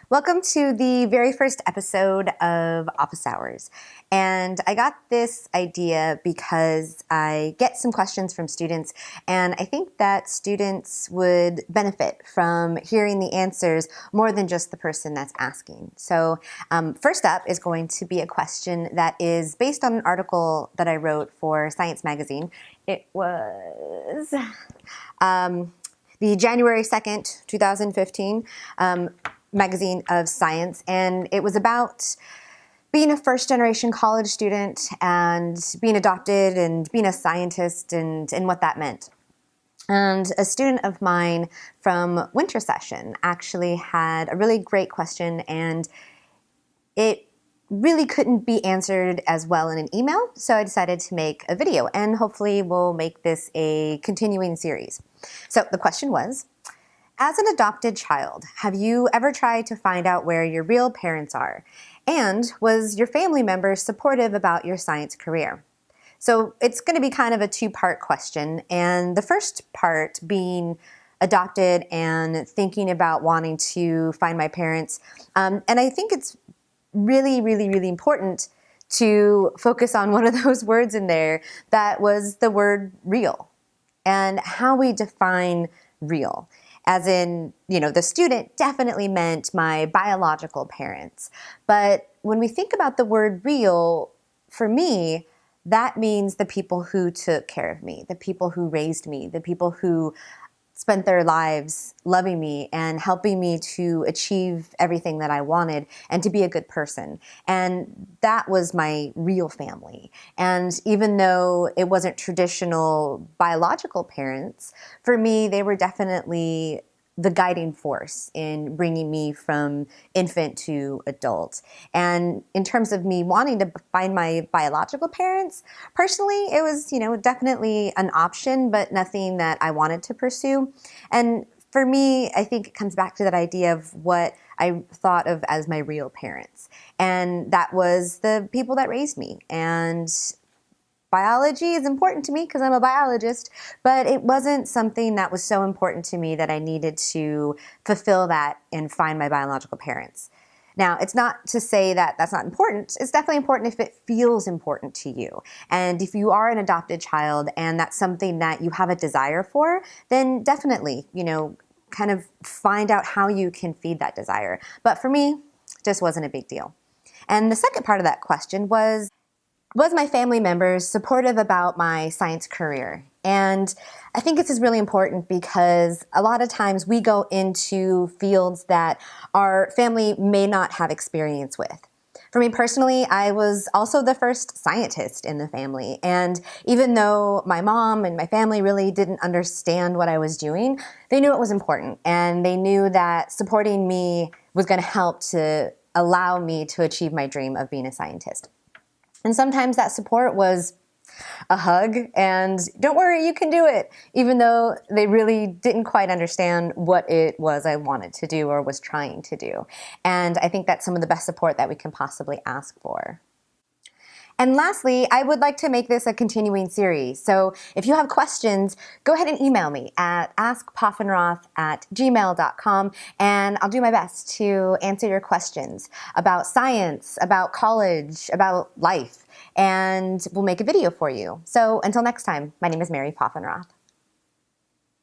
Welcome to the very first episode of Office Hours. And I got this idea because I get some questions from students, and I think that students would benefit from hearing the answers more than just the person that's asking. So first up is going to be a question that is based on an article that I wrote for Science Magazine. It was the January 2nd, 2015 magazine of Science, and it was about being a first-generation college student and being adopted and being a scientist and what that meant. And a student of mine from winter session actually had a really great question, and it really couldn't be answered as well in an email, so I decided to make a video, and hopefully we'll make this a continuing series. So the question was, as an adopted child, have you ever tried to find out where your real parents are? And was your family member supportive about your science career? So it's going to be kind of a two-part question, and the first part being adopted and thinking about wanting to find my parents. And I think it's really, really, really important to focus on one of those words in there that was the word real, and how we define real. As in, the student definitely meant my biological parents. But when we think about the word real, for me, that means the people who took care of me, the people who raised me, the people who spent their lives loving me and helping me to achieve everything that I wanted and to be a good person. And that was my real family. And even though it wasn't traditional biological parents, for me, they were definitely the guiding force in bringing me from infant to adult. And in terms of me wanting to find my biological parents, personally, it was, definitely an option, but nothing that I wanted to pursue. And for me, I think it comes back to that idea of what I thought of as my real parents. And that was the people that raised me. And biology is important to me because I'm a biologist, but it wasn't something that was so important to me that I needed to fulfill that and find my biological parents. Now, it's not to say that that's not important. It's definitely important if it feels important to you. And if you are an adopted child and that's something that you have a desire for, then definitely, kind of find out how you can feed that desire. But for me, it just wasn't a big deal. And the second part of that question was my family members supportive about my science career? And I think this is really important because a lot of times we go into fields that our family may not have experience with. For me personally, I was also the first scientist in the family. And even though my mom and my family really didn't understand what I was doing, they knew it was important. And they knew that supporting me was going to help to allow me to achieve my dream of being a scientist. And sometimes that support was a hug and don't worry, you can do it, even though they really didn't quite understand what it was I wanted to do or was trying to do. And I think that's some of the best support that we can possibly ask for. And lastly, I would like to make this a continuing series. So if you have questions, go ahead and email me at askpoffenroth@gmail.com, and I'll do my best to answer your questions about science, about college, about life, and we'll make a video for you. So until next time, my name is Mary Poffenroth.